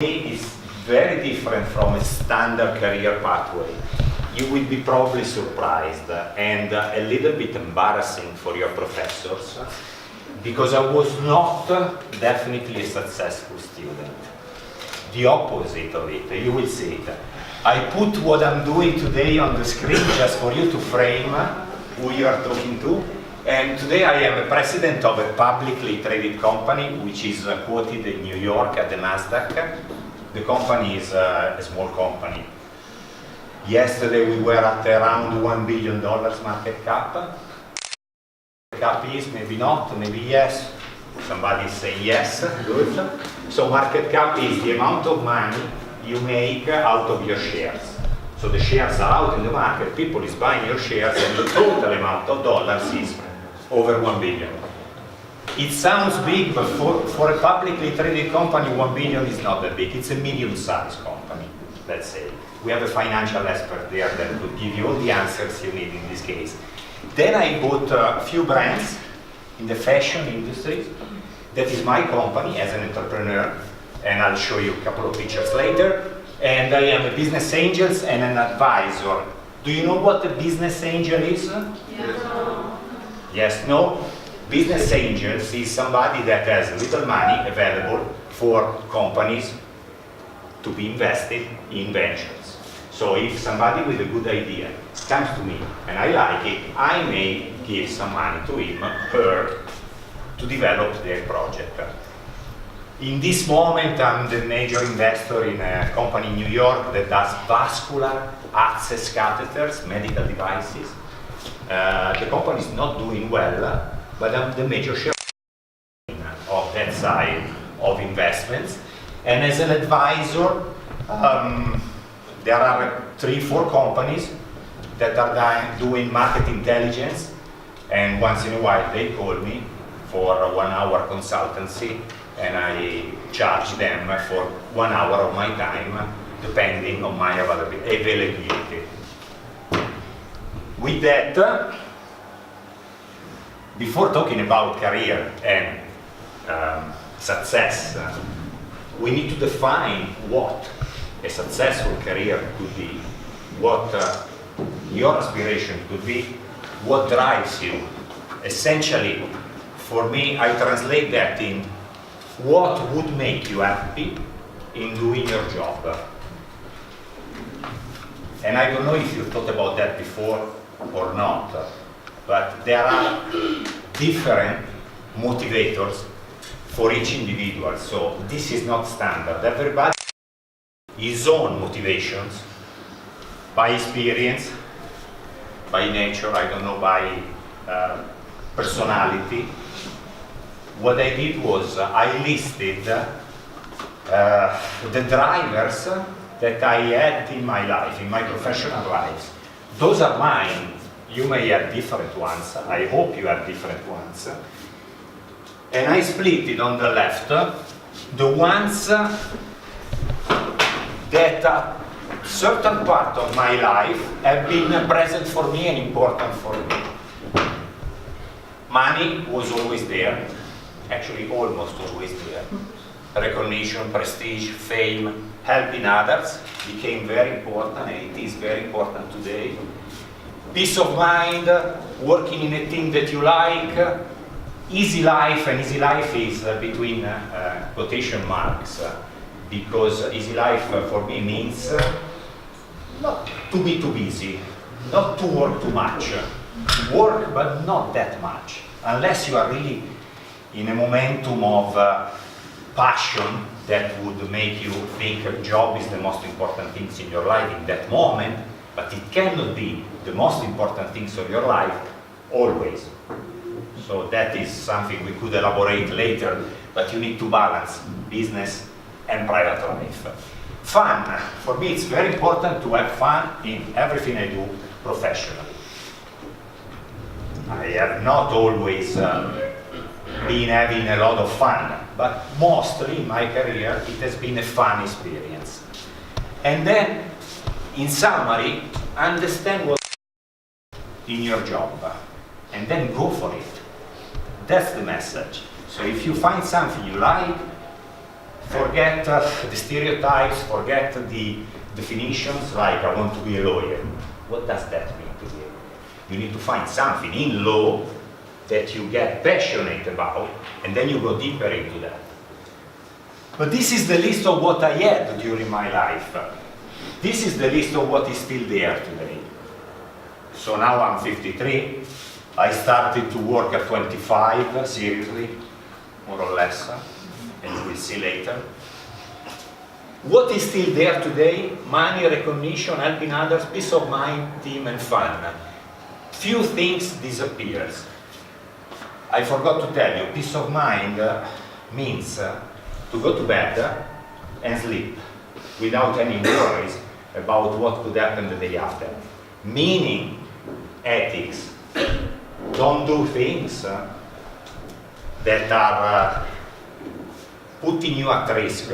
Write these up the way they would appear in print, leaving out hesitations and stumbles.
Is very different from a standard career pathway. You will be probably surprised and a little bit embarrassing for your professors, because I was not definitely a successful student. The opposite of it, you will see it. I put what I'm doing today on the screen just for you to frame who you are talking to. And today I am the president of a publicly traded company which is quoted in New York at the Nasdaq. The company is a small company. Yesterday we were at around $1 billion market cap. Cap is maybe not, maybe yes. Somebody say yes, good. So market cap is the amount of money you make out of your shares. So the shares are out in the market, people is buying your shares, and the total amount of dollars is over 1 billion. It sounds big, but for a publicly traded company, 1 billion is not that big. It's a medium-sized company, let's say. We have a financial expert there that could give you all the answers you need in this case. Then I bought a few brands in the fashion industry. That is my company as an entrepreneur, and I'll show you a couple of pictures later. And I am a business angel and an advisor. Do you know what a business angel is? Yeah. Yes, no? Business angels is somebody that has little money available for companies to be invested in ventures. So if somebody with a good idea comes to me and I like it, I may give some money to him, her, to develop their project. In this moment, I'm the major investor in a company in New York that does vascular access catheters, medical devices. The company is not doing well, but I'm the major shareholder of that side of investments. And as an advisor, there are 3-4 companies that are doing market intelligence, and once in a while they call me for a 1-hour consultancy, and I charge them for 1 hour of my time, depending on my availability. With that, before talking about career and success, we need to define what a successful career could be, what your aspiration could be, what drives you. Essentially, for me, I translate that in what would make you happy in doing your job. And I don't know if you thought about that before or not, but there are different motivators for each individual. So this is not standard. Everybody has his own motivations by experience, by nature, I don't know, by personality. What I did was I listed the drivers that I had in my life, in my professional life. Those are mine. You may have different ones. I hope you have different ones. And I split it on the left, the ones that at certain part of my life have been present for me and important for me. Money was always there, actually almost always there. Recognition, prestige, fame, helping others became very important, and it is very important today. Peace of mind, working in a team that you like, easy life, and easy life is between quotation marks, because easy life for me means not to be too busy, not to work too much, work but not that much, unless you are really in a momentum of passion that would make you think a job is the most important things in your life in that moment, but it cannot be the most important things of your life always. So that is something we could elaborate later, but you need to balance business and private life. Fun. For me, it's very important to have fun in everything I do professionally. I have not always been having a lot of fun, but mostly in my career it has been a fun experience. And then, in summary, understand what in your job, and then go for it. That's the message. So if you find something you like, Forget the stereotypes, forget the definitions, like I want to be a lawyer. What does that mean to be a lawyer? You need to find something in law that you get passionate about, and then you go deeper into that. But this is the list of what I had during my life. This is the list of what is still there today. So now I'm 53. I started to work at 25, seriously, more or less, and you will see later. What is still there today? Money, recognition, helping others, peace of mind, team, and fun. Few things disappears. I forgot to tell you, peace of mind means to go to bed and sleep without any worries about what could happen the day after. Meaning, ethics. Don't do things that are putting you at risk.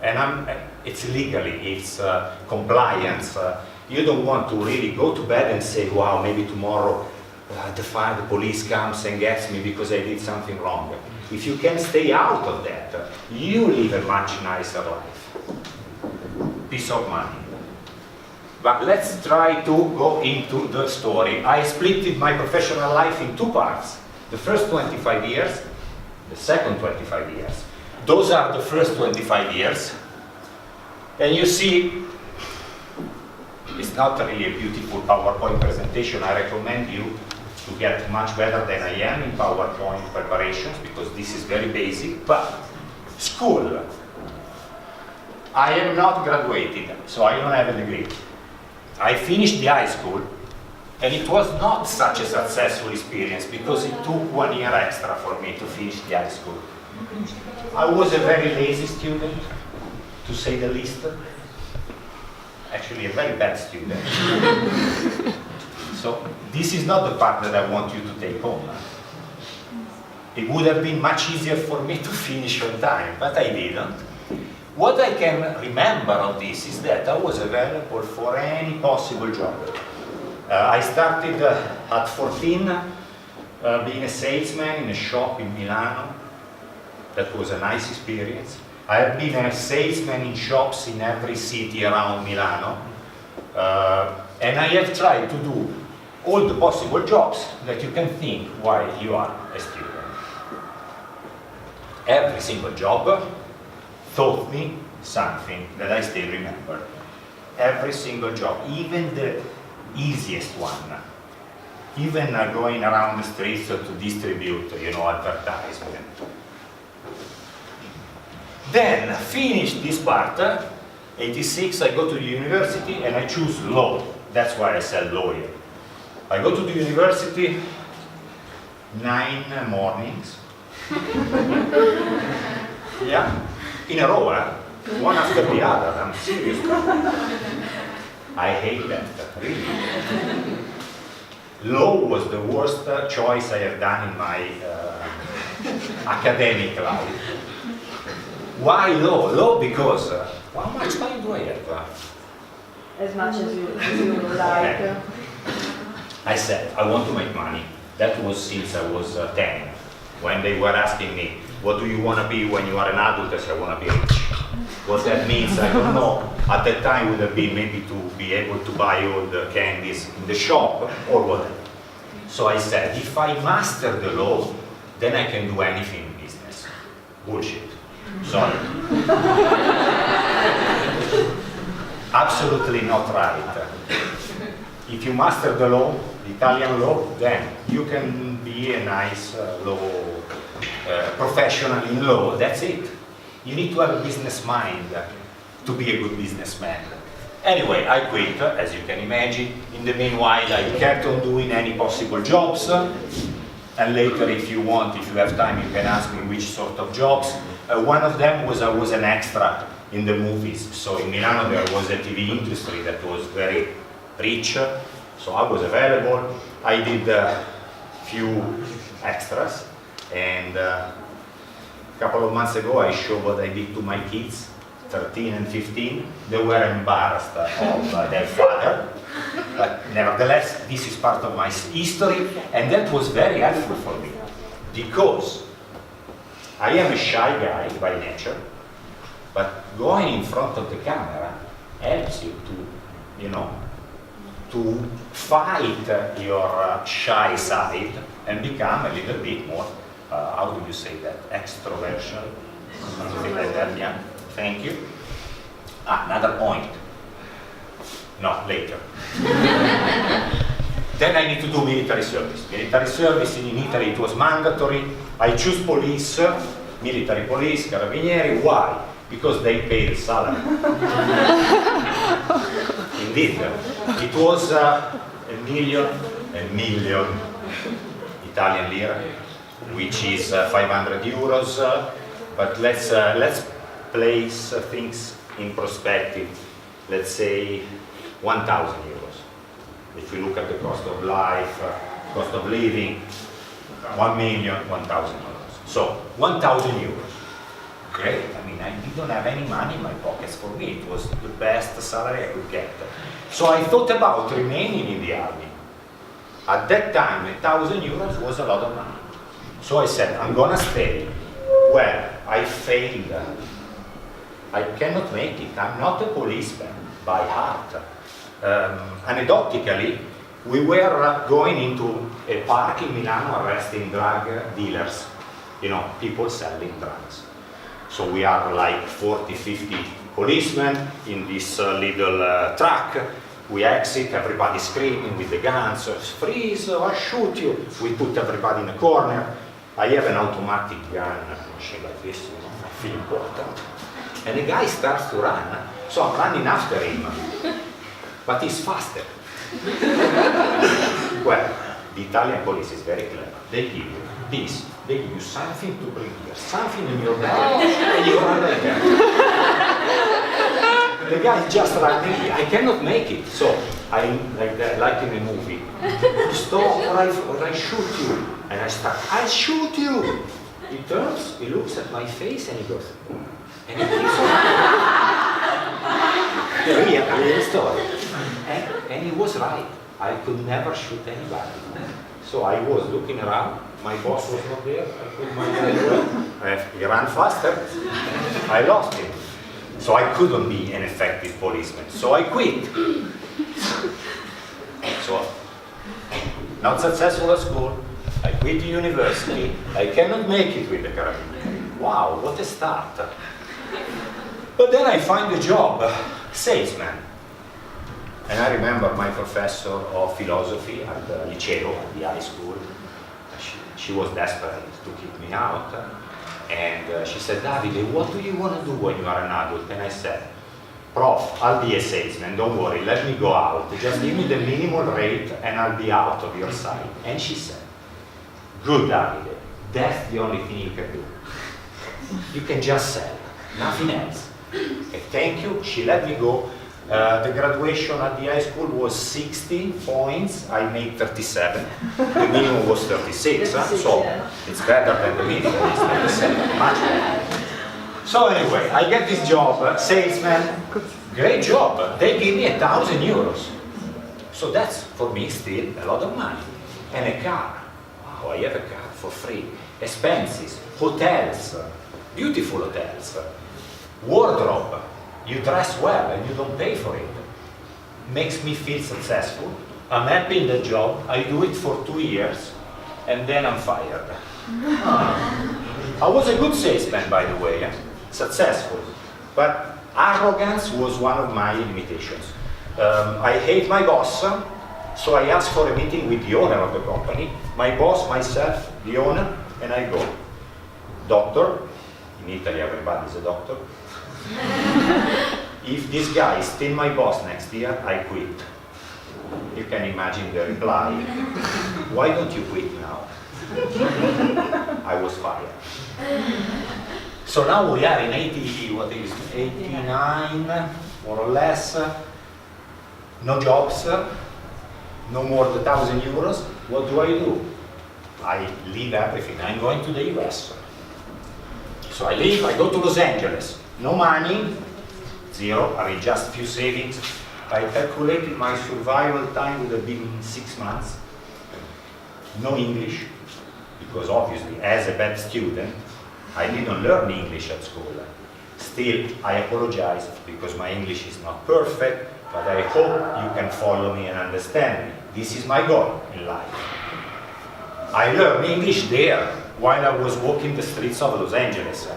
And it's legally, it's compliance. You don't want to really go to bed and say, wow, maybe tomorrow the police comes and gets me because I did something wrong. If you can stay out of that, you live a much nicer life. Peace of mind. But let's try to go into the story. I split my professional life in two parts. The first 25 years, the second 25 years. Those are the first 25 years. And you see, it's not really a beautiful PowerPoint presentation. I recommend you to get much better than I am in PowerPoint preparations, because this is very basic. But school, I am not graduated, so I don't have a degree. I finished the high school, and it was not such a successful experience because it took 1 year extra for me to finish the high school. I was a very lazy student, to say the least. Actually, a very bad student. So this is not the part that I want you to take home. It would have been much easier for me to finish on time, but I didn't. What I can remember of this is that I was available for any possible job. I started at 14 being a salesman in a shop in Milano. That was a nice experience. I have been a salesman in shops in every city around Milano. And I have tried to do all the possible jobs that you can think while you are a student. Every single job taught me something that I still remember. Every single job, even the easiest one. Even going around the streets to distribute, advertisement. Then, finish this part, 86, I go to the university and I choose law. That's why I said lawyer. I go to the university, 9 mornings. Yeah, in a row, one after the other, I'm serious. I hate that, really. Law was the worst choice I have done in my academic life. Why law? Law because, how much time do I have? As much as you like. Okay. I said, I want to make money. That was since I was 10. When they were asking me, what do you want to be when you are an adult? I said, I want to be rich. What that means, I don't know. At that time, would have been maybe to be able to buy all the candies in the shop or whatever. So I said, if I master the law, then I can do anything in business. Bullshit. Sorry. Absolutely not right. If you master the law, the Italian law, then you can be a nice law professional in law. That's it. You need to have a business mind to be a good businessman. Anyway, I quit, as you can imagine. In the meanwhile, I kept on doing any possible jobs. And later, if you want, if you have time, you can ask me which sort of jobs. One of them was I was an extra in the movies. So in Milano, there was a TV industry that was very rich. So I was available. I did a few extras. And a couple of months ago, I showed what I did to my kids, 13 and 15. They were embarrassed of their father. But nevertheless, this is part of my history, and that was very helpful for me. Because I am a shy guy by nature. But going in front of the camera helps you to fight your shy side and become a little bit more, how do you say that, extroversion? Something like that, yeah. Thank you. Another point. No, later. Then I need to do military service. Military service in Italy, it was mandatory. I choose police, military police, carabinieri. Why? Because they pay the salary. Indeed, it was a million Italian lira, which is 500 euros. But let's place things in perspective. Let's say 1,000 euros. If we look at the cost of life, cost of living, 1 million, 1,000 euros. So 1,000 euros. Great. I mean, I didn't have any money in my pockets for me. It was the best salary I could get. So I thought about remaining in the army. At that time, 1,000 euros was a lot of money. So I said, I'm gonna stay. Well, I failed. I cannot make it. I'm not a policeman by heart. Anecdotically, we were going into a park in Milano arresting drug dealers, people selling drugs. So we are like 40, 50 policemen in this little truck. We exit, everybody screaming with the guns, freeze, I'll shoot you. We put everybody in a corner. I have an automatic gun machine like this, I feel important. And the guy starts to run, so I'm running after him. But he's faster. Well, the Italian police is very clever. They give you this, they give you something to bring here, something in your bag, and you run like that. The guy is just running, I cannot make it, so I, like that, like in a movie, stop or I shoot you. And I start, I'll shoot you. He turns, he looks at my face and he goes, and he keeps on. Real story. And he was right. I could never shoot anybody. So I was looking around, my boss was not there, I put my head. He ran faster, I lost him. So I couldn't be an effective policeman. So I quit. So, not successful at school, I quit the university, I cannot make it with the Carabinieri. Wow, what a start. But then I find a job, salesman. And I remember my professor of philosophy at the liceo, at the high school. She was desperate to kick me out. And she said, Davide, what do you want to do when you are an adult? And I said, Prof, I'll be a salesman, don't worry, let me go out. Just give me the minimum rate and I'll be out of your sight. And she said, good, Davide, that's the only thing you can do. You can just sell, nothing else. Okay, thank you, she let me go. The graduation at the high school was 60 points, I made 37. The minimum was 36, so it's better than the minimum, it's 37, much better. So anyway, I get this job, salesman, great job. They give me 1,000 euros. So that's, for me, still a lot of money. And a car. Wow, I have a car for free. Expenses, hotels, beautiful hotels, wardrobe. You dress well and you don't pay for it. Makes me feel successful. I'm happy in the job. I do it for 2 years and then I'm fired. I was a good salesman, by the way, successful. But arrogance was one of my limitations. I hate my boss, so I asked for a meeting with the owner of the company. My boss, myself, the owner, and I go. Doctor, in Italy everybody's a doctor. If this guy is still my boss next year, I quit. You can imagine the reply. Why don't you quit now? I was fired. So now we are in 89, more or less. No jobs, no more than 1,000 euros. What do? I leave everything. I'm going to the US. So I leave, I go to Los Angeles. No money, zero, I mean just few savings. I calculated my survival time would have been 6 months. No English, because obviously as a bad student, I didn't learn English at school. Still, I apologize because my English is not perfect, but I hope you can follow me and understand me. This is my goal in life. I learned English there while I was walking the streets of Los Angeles,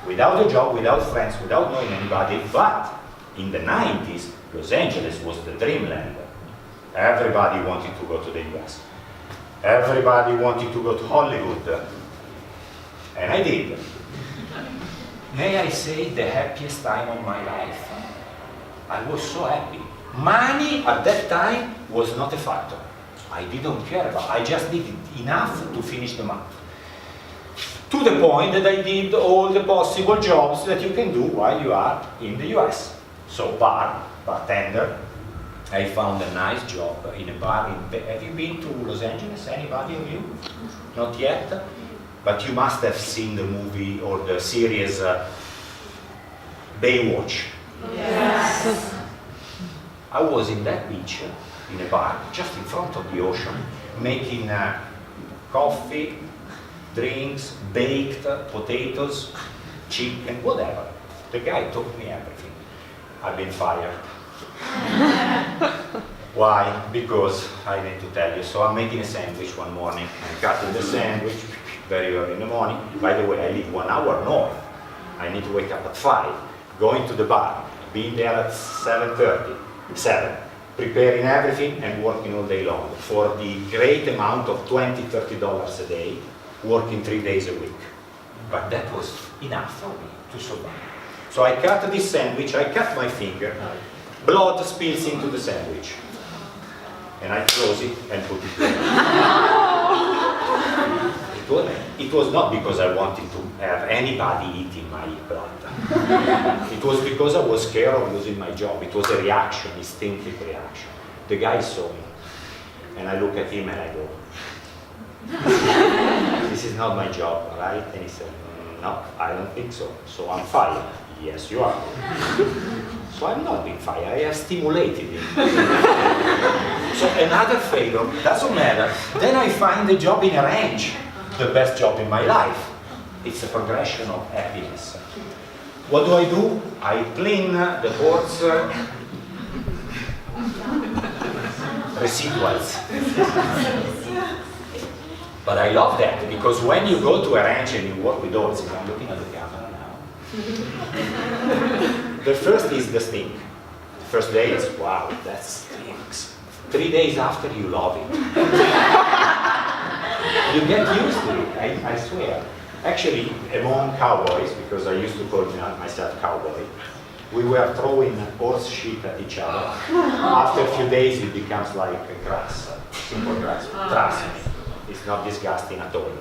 without a job, without friends, without knowing anybody, but in the 90s, Los Angeles was the dreamland. Everybody wanted to go to the US. Everybody wanted to go to Hollywood. And I did. May I say the happiest time of my life? I was so happy. Money at that time was not a factor. I didn't care about it. I just needed enough to finish the month. To the point that I did all the possible jobs that you can do while you are in the US. So bartender. I found a nice job in a bar. Have you been to Los Angeles? Anybody of you? Not yet? But you must have seen the movie or the series Baywatch. Yes. I was in that beach, in a bar, just in front of the ocean, making coffee, drinks, baked potatoes, chicken, whatever. The guy taught me everything. I've been fired. Why? Because I need to tell you. So I'm making a sandwich one morning. I'm cutting the sandwich very early in the morning. By the way, I live 1 hour north. I need to wake up at 5, going to the bar, being there at 7, preparing everything and working all day long for the great amount of $20, $30 a day, working 3 days a week. But that was enough for me to survive. So I cut this sandwich, I cut my finger, blood spills into the sandwich. And I close it and put it there. It was not because I wanted to have anybody eating my blood. It was because I was scared of losing my job. It was a reaction, instinctive reaction. The guy saw me, and I look at him and I go, this is not my job, right? And he said, no, I don't think so. So I'm fired. Yes, you are. So I'm not being fired, I have stimulated him. So another failure, doesn't matter. Then I find a job in a ranch, the best job in my life. It's a progression of happiness. What do? I clean the horse residuals. But I love that, because when you go to a ranch and you work with horses, I'm looking at the camera now. The first is the stink. The first day is, wow, that stinks. 3 days after, you love it. You get used to it, I swear. Actually, among cowboys, because I used to call myself cowboy, we were throwing horse shit at each other. After a few days, it becomes like grass, simple grass. Trust me, it's not disgusting at all.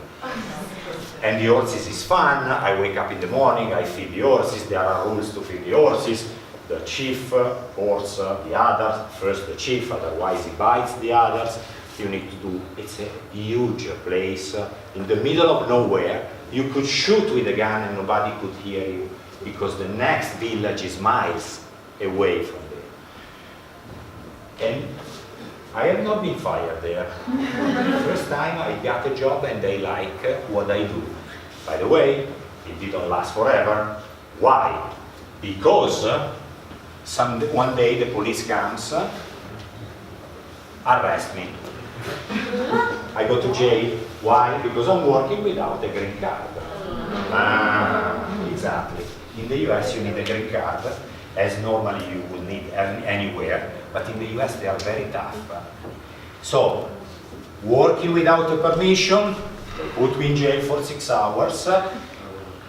And the horses is fun. I wake up in the morning, I feed the horses. There are rules to feed the horses. The chief horse, the others. First the chief, otherwise he bites the others. You need to do, it's a huge place in the middle of nowhere. You could shoot with a gun and nobody could hear you, because the next village is miles away from there. And I have not been fired there. First time I got a job and they like what I do. By the way, it didn't last forever. Why? Because one day the police comes, arrest me. I go to jail. Why? Because I'm working without a green card. Exactly. In the US you need a green card, as normally you would need anywhere, but in the US they are very tough. So, working without a permission, they put me in jail for 6 hours.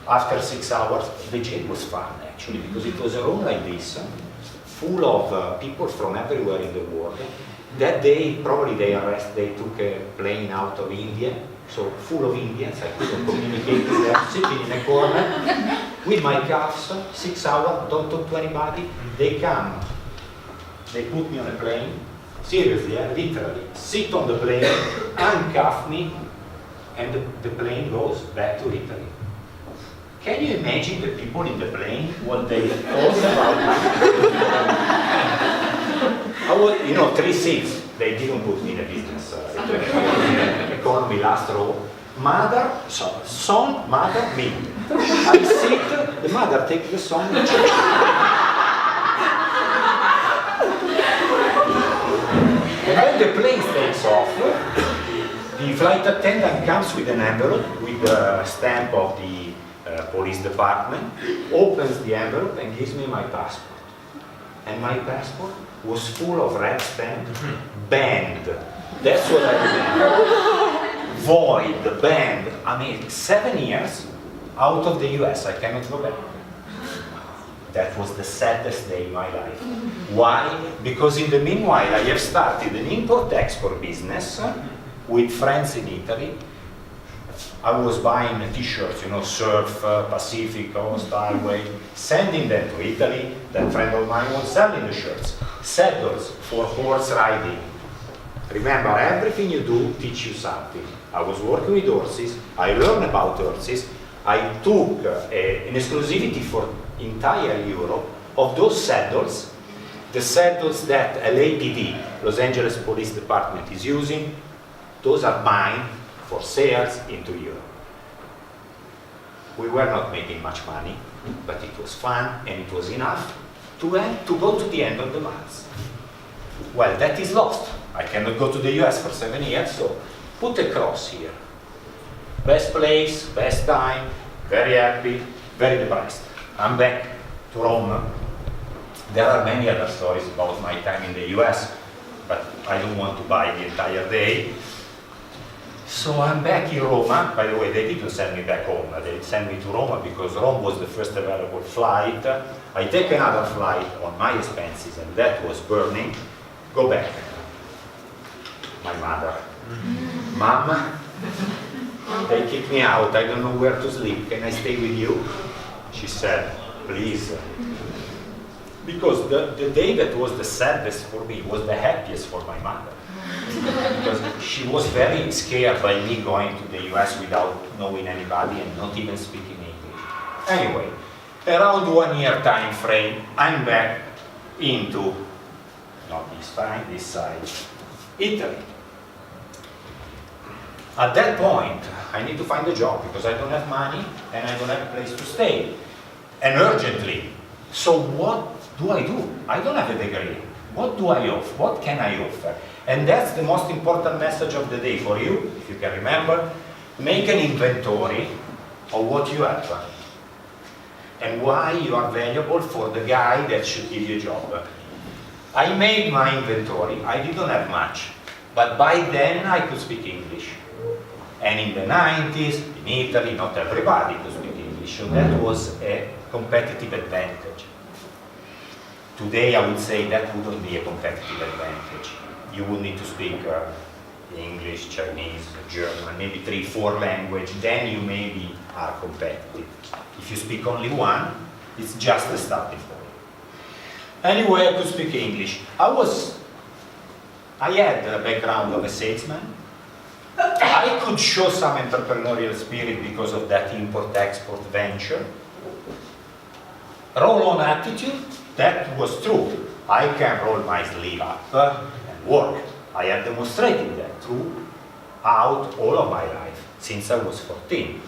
After 6 hours, the jail was fun actually, because it was a room like this, full of people from everywhere in the world. That day, probably they took a plane out of India, so full of Indians. I couldn't communicate with them, sitting in a corner with my cuffs, 6 hours, don't talk to anybody. They come, they put me on a plane, seriously, literally, sit on the plane, uncuff me, and the plane goes back to Italy. Can you imagine the people in the plane, what they thought about me? I was, 3 seats. They didn't put me in a business economy last row. Mother, son, mother, me. I sit The mother takes the son. And when the plane takes off, the flight attendant comes with an envelope with the stamp of the police department, opens the envelope and gives me my passport. And my passport was full of red stamp, banned. That's what I remember. Void, banned. I mean, 7 years out of the US, I cannot go back. That was the saddest day in my life. Why? Because in the meanwhile, I have started an import-export business with friends in Italy. I was buying t-shirts, you know, Surf, Pacific, Coast, Highway, sending them to Italy. That friend of mine was selling the shirts. Saddles for horse riding. Remember, everything you do teach you something. I was working with horses. I learned about horses. I took an exclusivity for entire Europe of those saddles, the saddles that LAPD, Los Angeles Police Department, is using. Those are mine for sales into Europe. We were not making much money, but it was fun and it was enough to go to the end of the month. Well, that is lost. I cannot go to the US for 7 years, so put a cross here. Best place, best time, very happy, very depressed. I'm back to Rome. There are many other stories about my time in the US, but I don't want to buy the entire day. So I'm back in Roma. By the way, they didn't send me back home. They sent me to Roma because Rome was the first available flight. I take another flight on my expenses, and that was burning. Go back. My mother. Mom, they kicked me out. I don't know where to sleep. Can I stay with you? She said, please. Because the day that was the saddest for me was the happiest for my mother. Because she was very scared by me going to the US without knowing anybody and not even speaking English. Anyway, around 1 year time frame, I'm back into, not this side, Italy. At that point, I need to find a job because I don't have money and I don't have a place to stay. And urgently. So what do? I don't have a degree. What do I offer? What can I offer? And that's the most important message of the day for you, if you can remember. Make an inventory of what you have and why you are valuable for the guy that should give you a job. I made my inventory. I didn't have much, but by then I could speak English. And in the 90s, in Italy, not everybody could speak English, so that was a competitive advantage. Today, I would say that wouldn't be a competitive advantage. You would need to speak English, Chinese, German, maybe 3-4 languages, then you maybe are competitive. If you speak only one, it's just a starting point. Anyway, I could speak English. I had a background of a salesman. I could show some entrepreneurial spirit because of that import-export venture. Roll-on attitude, that was true. I can roll my sleeve up and work. I have demonstrated that throughout all of my life, since I was 14.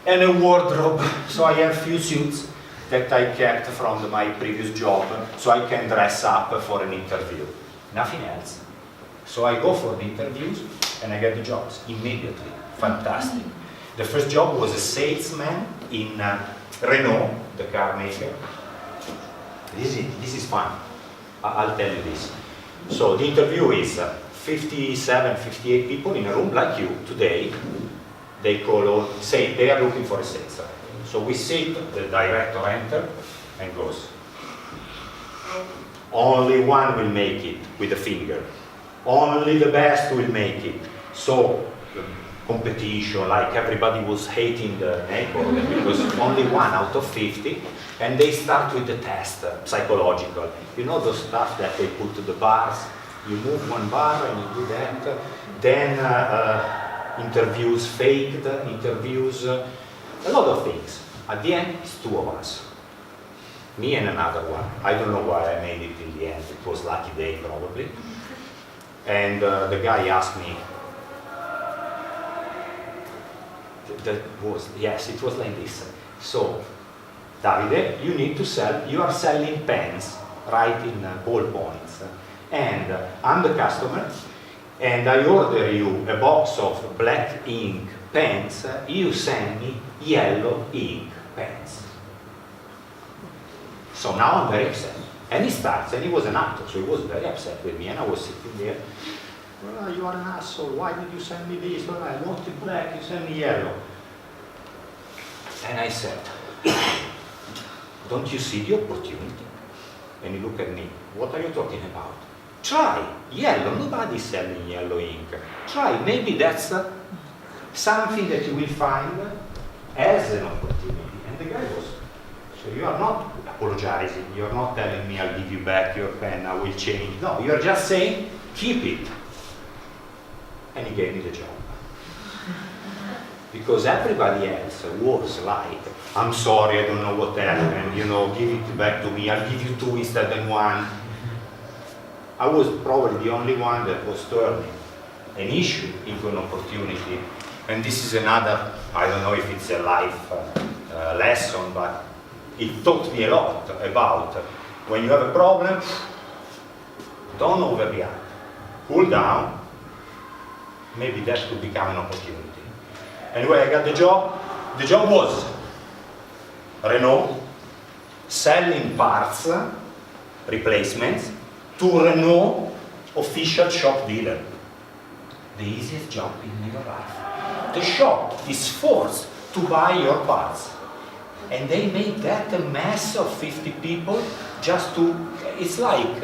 And a wardrobe, so I have few suits that I kept from my previous job, so I can dress up for an interview. Nothing else. So I go for the interviews and I get the jobs immediately. Fantastic. The first job was a salesman in Renault, the car maker. This is fun. I'll tell you this. So the interview is 57, 58 people in a room like you today. They say they are looking for a sales rep. So we sit, the director enters and goes, only one will make it with a finger. Only the best will make it. So competition, like everybody was hating the neighbor because only 1 out of 50, and they start with the test, psychological. You know those stuff that they put to the bars, you move one bar and you do that, then interviews, faked interviews, a lot of things. At the end, it's 2 of us, me and another one. I don't know why I made it in the end, it was lucky day probably. And the guy asked me, it was like this. So, Davide, you need to sell, you are selling pens, writing ballpoints, and I'm the customer, and I order you a box of black ink pens, you send me yellow ink pens. So now I'm very upset. And he starts, and he was an actor, so he was very upset with me, and I was sitting there, well, you are an asshole, why did you send me this? Well, I wanted black, you send me yellow. And I said, don't you see the opportunity? And he looked at me, what are you talking about? Try, yellow, nobody's selling yellow ink. Try, maybe that's something that you will find as an opportunity. And the guy was, so you are not apologizing, you're not telling me I'll give you back your pen, I will change. No, you're just saying, keep it. And he gave me the job. Because everybody else was like, I'm sorry, I don't know what happened, give it back to me, I'll give you 2 instead of 1. I was probably the only one that was turning an issue into an opportunity. And this is another, I don't know if it's a life lesson, but it taught me a lot about when you have a problem, don't overreact, cool down, maybe that could become an opportunity. Anyway, I got the job. The job was Renault, selling parts, replacements, to Renault official shop dealer. The easiest job in your life. The shop is forced to buy your parts. And they made that a mess of 50 people just to, it's like,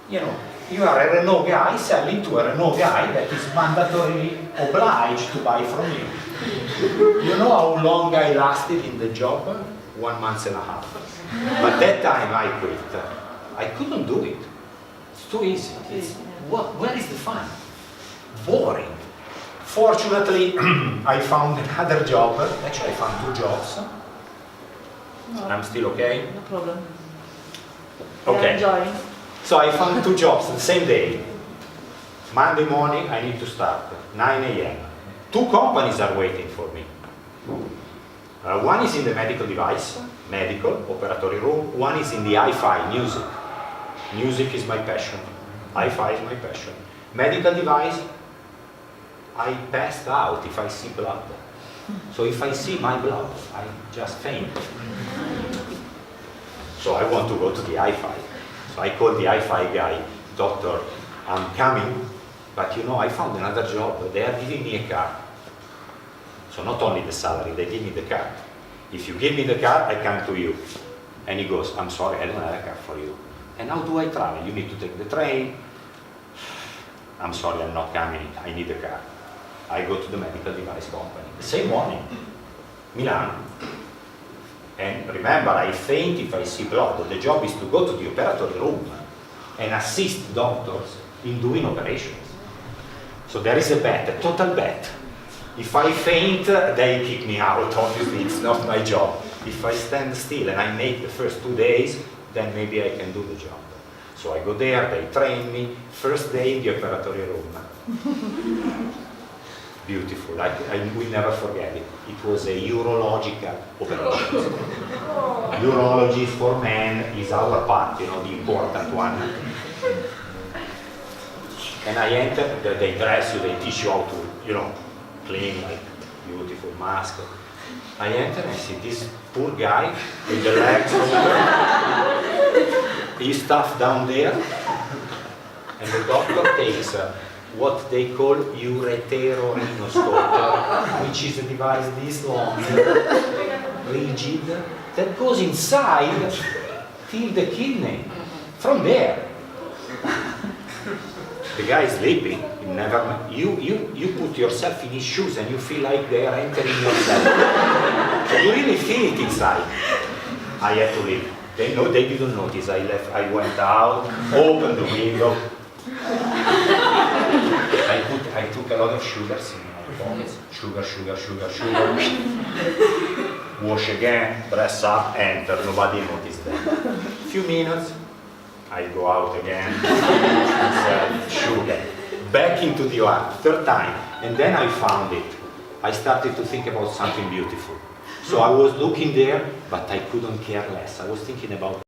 you are a Renault guy selling to a Renault guy that is mandatorily obliged to buy from you. You know how long I lasted in the job? 1.5 months. But that time I quit. I couldn't do it. It's too easy. Where is the fun? Boring. Fortunately, I found another job. Actually, I found 2 jobs. No. I'm still okay? No problem. Okay. Enjoying. So I found 2 jobs the same day. Monday morning, I need to start, 9 a.m. 2 companies are waiting for me. One is in the medical device, medical, operatory room. One is in the hi-fi, music. Music is my passion. Hi-fi is my passion. Medical device, I passed out if I see blood. So if I see my blood, I just faint. So I want to go to the hi-fi. So I called the hi-fi guy, doctor, I'm coming, but I found another job. They are giving me a car. So not only the salary, they give me the car. If you give me the car, I come to you. And he goes, I'm sorry, I don't have a car for you. And how do I travel? You need to take the train. I'm sorry, I'm not coming, I need a car. I go to the medical device company. The same morning, Milan. And remember, I faint if I see blood. The job is to go to the operatory room and assist doctors in doing operations. So there is a bet, a total bet. If I faint, they kick me out. Obviously, it's not my job. If I stand still and I make the first 2 days, then maybe I can do the job. So I go there, they train me. First day in the operatory room. Beautiful. I will never forget it. It was a urological operation. Urology for men is our part, the important one. And I enter, they dress you, they teach you how to, clean, like beautiful mask. I enter and I see this poor guy with the legs over. He's stuffed down there, and the doctor takes what they call ureterorhinoscope, which is a device this long, rigid, that goes inside till the kidney. From there, the guy is sleeping. You put yourself in his shoes and you feel like they are entering yourself. So you really feel it inside. I had to leave. They didn't notice. I left. I went out, opened the window. I took a lot of sugars in my bones. Sugar. Wash again, dress up, enter. Nobody noticed that. Few minutes, I go out again. Sugar. Back into the art, 3rd time. And then I found it. I started to think about something beautiful. So I was looking there, but I couldn't care less. I was thinking about